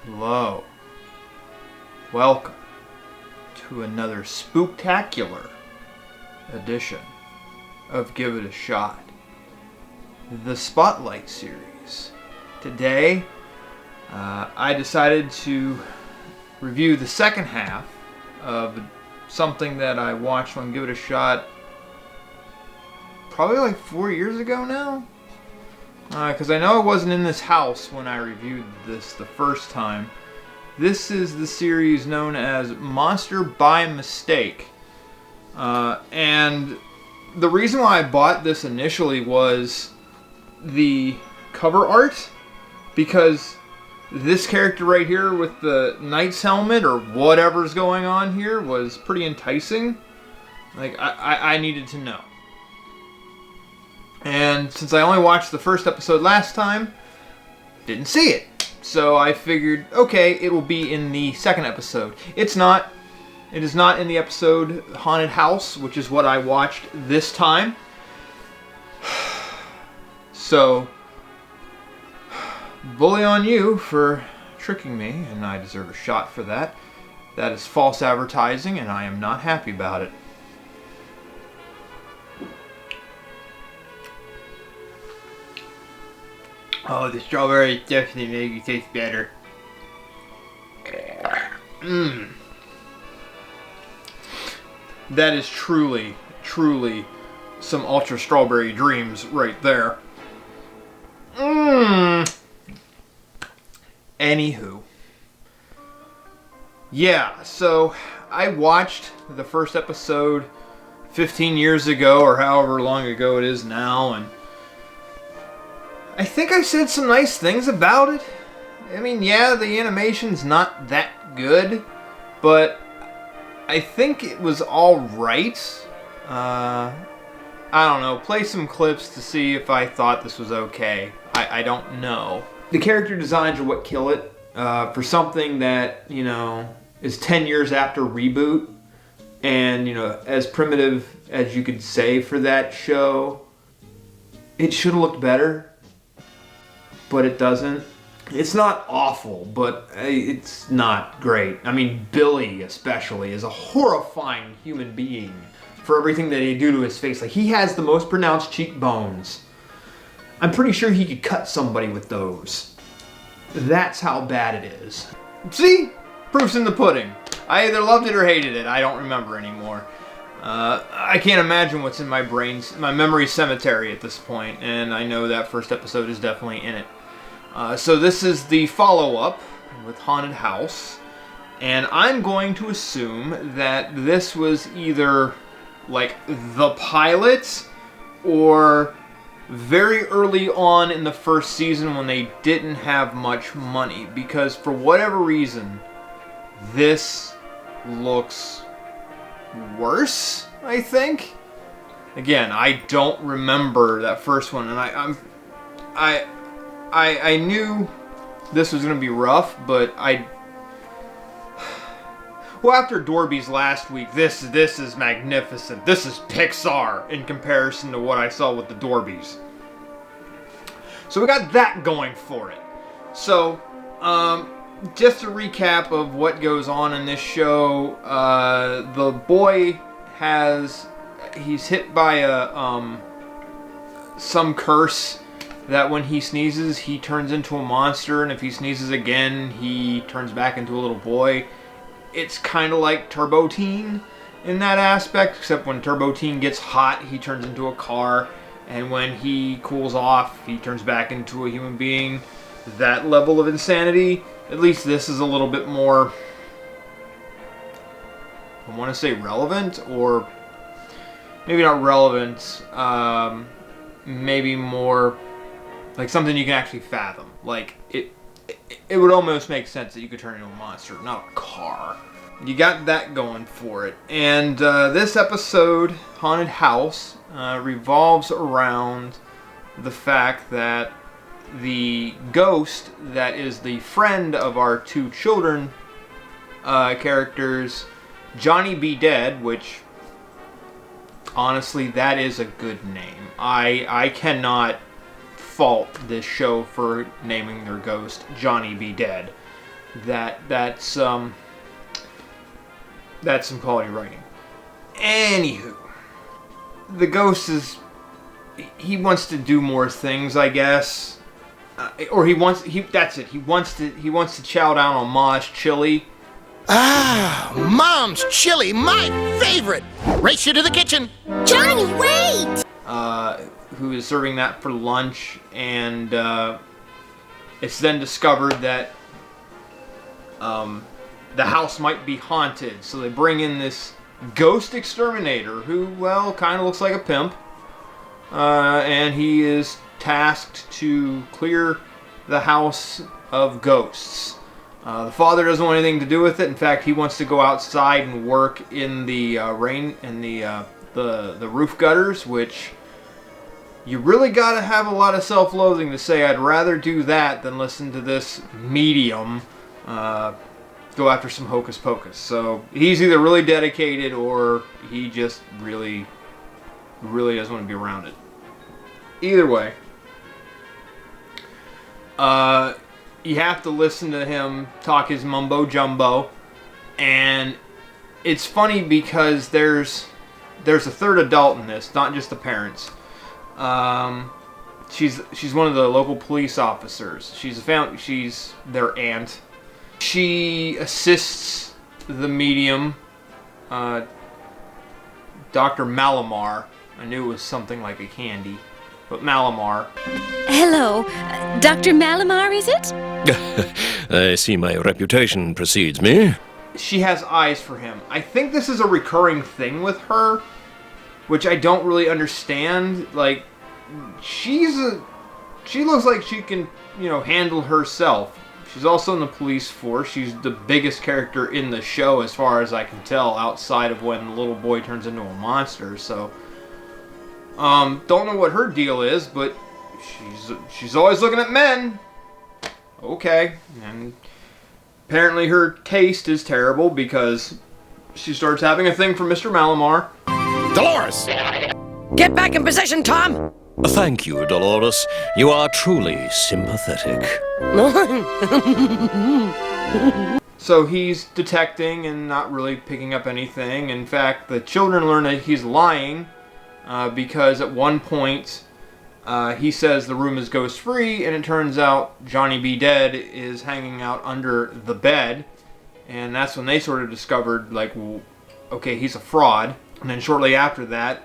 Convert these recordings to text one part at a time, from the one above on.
Hello. Welcome to another spooktacular edition of Give It a Shot, the Spotlight series. Today, I decided to review the second half of something that I watched on Give It a Shot probably like 4 years ago now. Because I know I wasn't in this house when I reviewed this the first time. This is the series known as Monster by Mistake. And the reason why I bought this initially was the cover art. Because this character right here with the knight's helmet or whatever's going on here was pretty enticing. Like, I needed to know. And since I only watched the first episode last time, didn't see it. So I figured, okay, it will be in the second episode. It's not. It is not in the episode Haunted House, which is what I watched this time. So, bully on you for tricking me, and I deserve a shot for that. That is false advertising, and I am not happy about it. Oh, the strawberry definitely make you taste better. That is truly, truly some ultra strawberry dreams right there. Anywho. Yeah, so I watched the first episode 15 years ago, or however long ago it is now, and I think I said some nice things about it. I mean, yeah, the animation's not that good, but I think it was alright. I don't know. Play some clips to see if I thought this was okay. I don't know. The character designs are what kill it. For something that, you know, is 10 years after reboot, and, you know, as primitive as you could say for that show, it should have looked better. But it doesn't. It's not awful, but it's not great. I mean, Billy especially is a horrifying human being for everything that they do to his face. Like, he has the most pronounced cheekbones. I'm pretty sure he could cut somebody with those. That's how bad it is. See? Proof's in the pudding. I either loved it or hated it. I don't remember anymore. I can't imagine what's in my my memory cemetery at this point, and I know that first episode is definitely in it. So this is the follow-up with Haunted House, and I'm going to assume that this was either like the pilot or very early on in the first season when they didn't have much money, because for whatever reason this looks worse, I think. Again, I don't remember that first one, and I knew this was going to be rough, but well, after Dorby's last week, this is magnificent. This is Pixar in comparison to what I saw with the Dorbys. So we got that going for it. So, just a recap of what goes on in this show. The boy he's hit by some curse that when he sneezes, he turns into a monster, and if he sneezes again, he turns back into a little boy. It's kind of like Turbo Teen in that aspect, except when Turbo Teen gets hot, he turns into a car, and when he cools off, he turns back into a human being. That level of insanity, at least this is a little bit more, I want to say relevant, or maybe not relevant, maybe more like something you can actually fathom. Like, it would almost make sense that you could turn into a monster, not a car. You got that going for it. And this episode, Haunted House, revolves around the fact that the ghost that is the friend of our two children characters, Johnny B. Dead, which, honestly, that is a good name. I cannot fault this show for naming their ghost Johnny B. Dead. that's some quality writing. Anywho, the ghost he wants to do more things, I guess, or he wants to chow down on Ma's chili. Ah, Mom's chili, my favorite! Race you to the kitchen! Johnny, wait! Who is serving that for lunch, and it's then discovered that the house might be haunted, so they bring in this ghost exterminator who, well, kind of looks like a pimp, and he is tasked to clear the house of ghosts. The father doesn't want anything to do with it. In fact, he wants to go outside and work in the rain in the roof gutters, which you really got to have a lot of self-loathing to say I'd rather do that than listen to this medium go after some hocus pocus. So he's either really dedicated or he just really doesn't want to be around it. Either way, you have to listen to him talk his mumbo jumbo, and it's funny because there's a third adult in this, not just the parents. She's one of the local police officers. She's their aunt. She assists the medium, Dr. Malamar. I knew it was something like a candy, but Malamar. Hello, Dr. Malamar, is it? I see my reputation precedes me. She has eyes for him. I think this is a recurring thing with her, which I don't really understand. Like, she looks like she can, handle herself. She's also in the police force. She's the biggest character in the show as far as I can tell, outside of when the little boy turns into a monster. So, don't know what her deal is, but she's always looking at men. Okay, and apparently her taste is terrible because she starts having a thing for Mr. Malamar. Dolores! Get back in position, Tom! Thank you, Dolores. You are truly sympathetic. So he's detecting and not really picking up anything. In fact, the children learn that he's lying because at one point he says the room is ghost-free, and it turns out Johnny B. Dead is hanging out under the bed. And that's when they sort of discovered, like, well, okay, he's a fraud. And then shortly after that,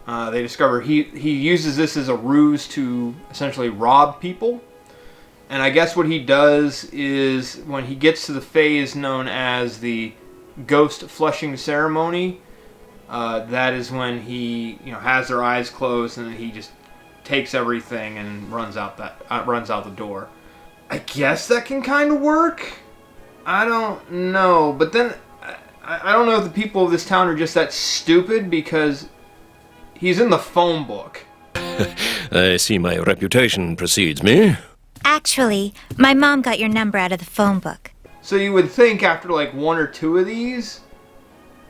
they discover he uses this as a ruse to essentially rob people. And I guess what he does is when he gets to the phase known as the ghost flushing ceremony, that is when he has their eyes closed and he just takes everything and runs out the door. I guess that can kind of work. I don't know, but then I don't know if the people of this town are just that stupid because he's in the phone book. I see my reputation precedes me. Actually, my mom got your number out of the phone book. So you would think after like one or two of these,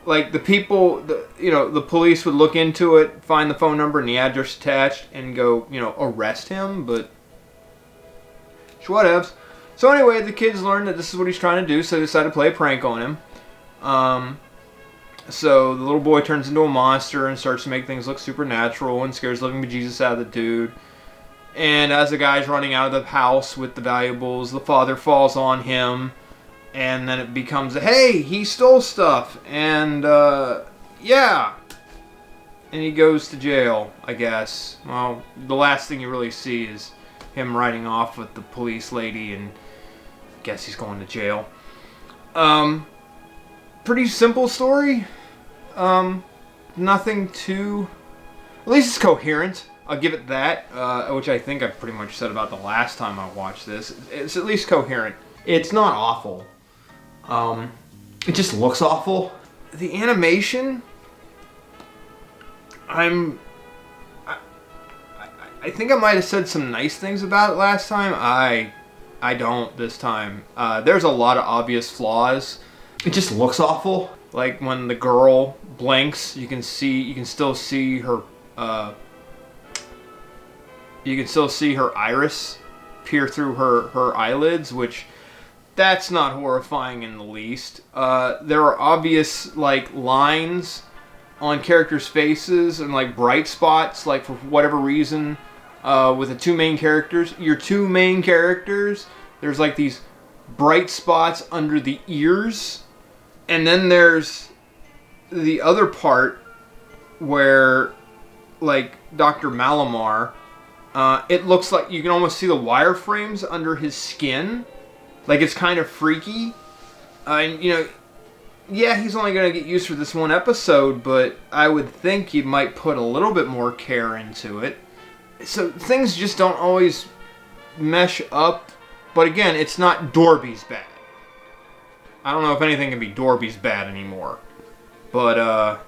like the people, the police would look into it, find the phone number and the address attached, and go, arrest him. But whatevs. So anyway, the kids learn that this is what he's trying to do, so they decide to play a prank on him. So the little boy turns into a monster and starts to make things look supernatural and scares living bejesus out of the dude. And as the guy's running out of the house with the valuables, the father falls on him. And then it becomes, hey, he stole stuff. And, yeah. And he goes to jail, I guess. Well, the last thing you really see is him riding off with the police lady, and I guess he's going to jail. Pretty simple story. Nothing too... At least it's coherent. I'll give it that, which I think I pretty much said about the last time I watched this. It's at least coherent. It's not awful. It just looks awful. The animation, I think I might have said some nice things about it last time. I don't this time. There's a lot of obvious flaws. It just looks awful. Like when the girl blinks, you can still see her. You can still see her iris peer through her eyelids, which That's not horrifying in the least. There are obvious, like, lines on characters' faces and, like, bright spots, like, for whatever reason, with the two main characters. Your two main characters, there's, like, these bright spots under the ears. And then there's the other part where, like, Dr. Malamar, it looks like you can almost see the wireframes under his skin. Like, it's kind of freaky. And, you know, yeah, he's only going to get used for this one episode, but I would think you might put a little bit more care into it. So things just don't always mesh up. But again, it's not Dorby's bad. I don't know if anything can be Dorby's bad anymore. But,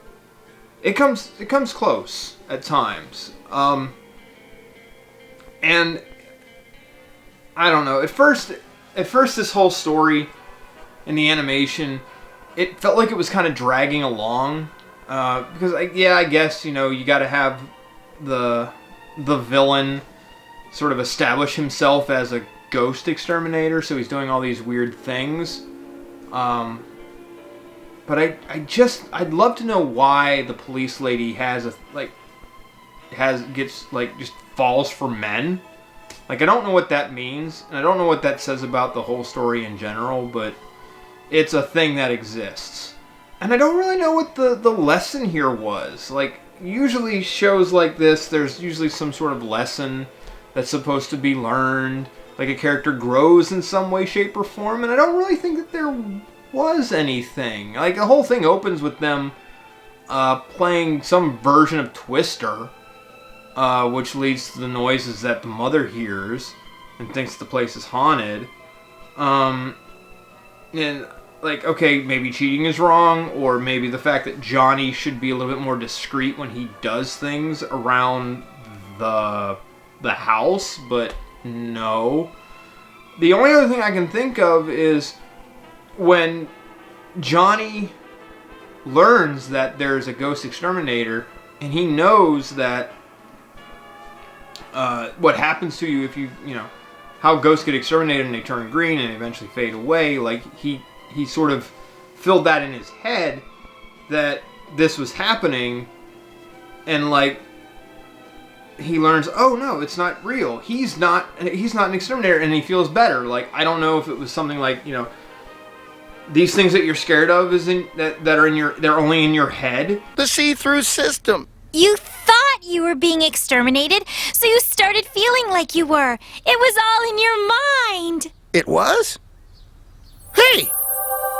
it comes close at times. And I don't know. At first, this whole story and the animation, it felt like it was kind of dragging along. Because, I guess, you know, you got to have the villain sort of establish himself as a ghost exterminator, so he's doing all these weird things. But I'd love to know why the police lady just falls for men. Like, I don't know what that means, and I don't know what that says about the whole story in general, but it's a thing that exists. And I don't really know what the lesson here was. Like, usually shows like this, there's usually some sort of lesson that's supposed to be learned. Like, a character grows in some way, shape, or form, and I don't really think that there was anything. Like, the whole thing opens with them playing some version of Twister, which leads to the noises that the mother hears and thinks the place is haunted. And, like, okay, maybe cheating is wrong, or maybe the fact that Johnny should be a little bit more discreet when he does things around the house, but no. The only other thing I can think of is when Johnny learns that there's a ghost exterminator, and he knows that what happens to you if you know, how ghosts get exterminated and they turn green and eventually fade away. Like, he sort of filled that in his head that this was happening, and, like, he learns, oh no, it's not real. He's not an exterminator, and he feels better. Like, I don't know if it was something like, you know, these things that you're scared of they're only in your head. The see-through system. You thought you were being exterminated, so you started feeling like you were. It was all in your mind. It was? Hey,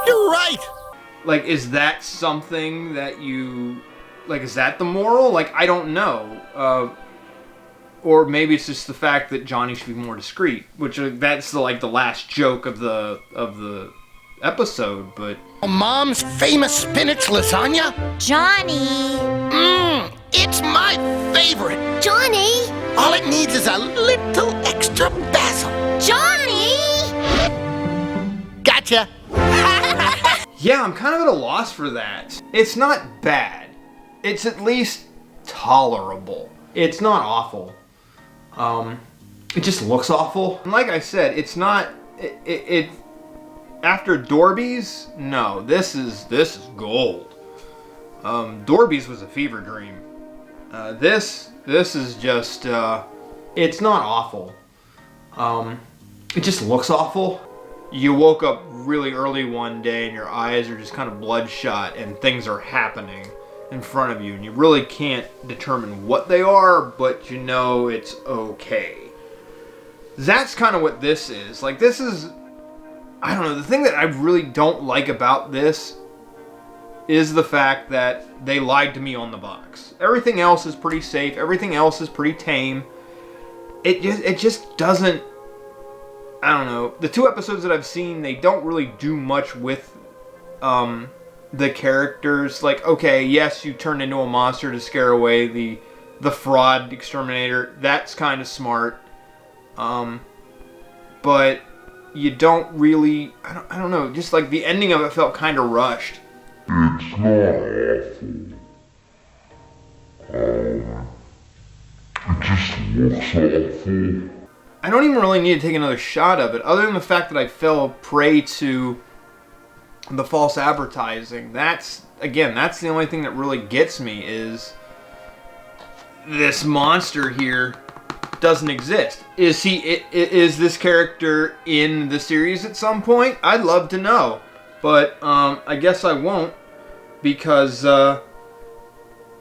you're right. Like, is that something that you, like, is that the moral? Like, I don't know. Or maybe it's just the fact that Johnny should be more discreet, which that's the last joke of the episode, but Mom's famous spinach lasagna? Johnny. It's my favorite. Johnny. All it needs is a little extra basil. Johnny. Gotcha. yeah, I'm kind of at a loss for that. It's not bad. It's at least tolerable. It's not awful. It just looks awful. And like I said, it's not. It after Dorby's, no. This is gold. Dorby's was a fever dream. This is just. It's not awful. It just looks awful. You woke up really early one day and your eyes are just kind of bloodshot and things are happening in front of you, and you really can't determine what they are, but you know it's okay. That's kind of what this is. Like, this is, I don't know, the thing that I really don't like about this is the fact that they lied to me on the box. Everything else is pretty safe. Everything else is pretty tame. It just doesn't, I don't know. The two episodes that I've seen, they don't really do much with the characters. Like, okay, yes, you turn into a monster to scare away the fraud exterminator. That's kind of smart. But you don't really, I don't know, just like the ending of it felt kind of rushed. It's not awful. It just looks awful. I don't even really need to take another shot of it, other than the fact that I fell prey to the false advertising. That's the only thing that really gets me, is this monster here doesn't exist. Is this character in the series at some point? I'd love to know, but I guess I won't, because it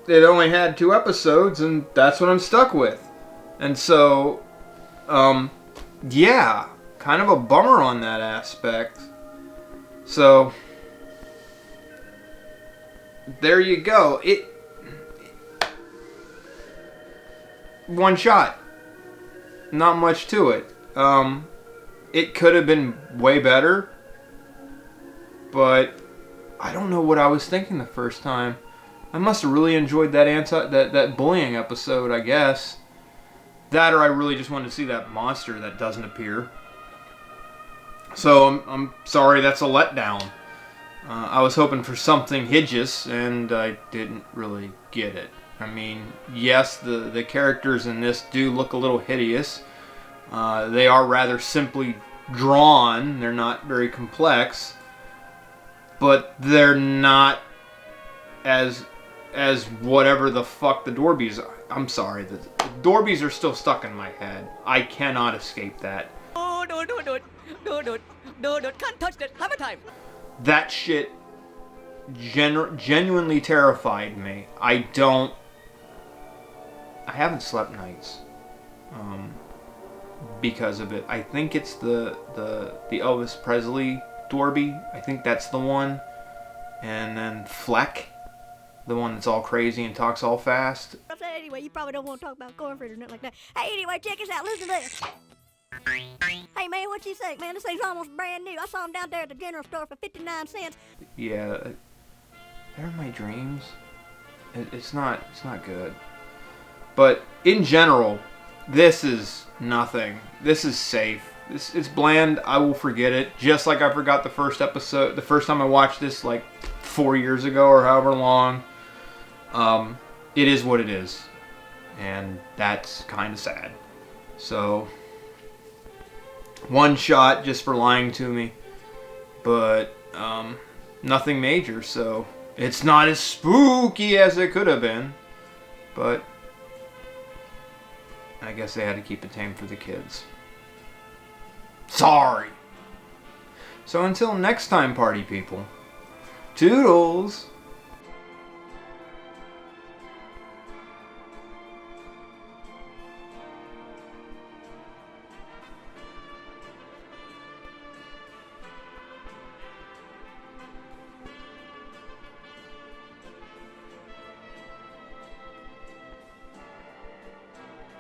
only had 2 episodes, and that's what I'm stuck with. And so, yeah, kind of a bummer on that aspect. So, there you go. One shot. Not much to it. It could have been way better, but I don't know what I was thinking the first time. I must have really enjoyed that bullying episode, I guess. That, or I really just wanted to see that monster that doesn't appear. So I'm sorry, that's a letdown. I was hoping for something hideous, and I didn't really get it. I mean, yes, the characters in this do look a little hideous. They are rather simply drawn. They're not very complex. But they're not as whatever the fuck the Dorbies are. I'm sorry, the Dorbies are still stuck in my head. I cannot escape that. No, can't touch that. Have a time. That shit genuinely terrified me. I haven't slept nights because of it. I think it's the Elvis Presley Dorby. I think that's the one. And then Fleck, the one that's all crazy and talks all fast. Anyway, you probably don't want to talk about cornflakes or nothing like that. Hey, anyway, check this out. Listen to this. Hey, man, what you think, man? This thing's almost brand new. I saw them down there at the general store for 59 cents. Yeah, they're my dreams. It's not good. But in general, this is nothing. This is safe. It's bland. I will forget it. Just like I forgot the first episode, the first time I watched this, like 4 years ago or however long. It is what it is. And that's kind of sad. So, one shot just for lying to me. But, nothing major. So, it's not as spooky as it could have been. But I guess they had to keep it tame for the kids. Sorry. So until next time, party people. Toodles!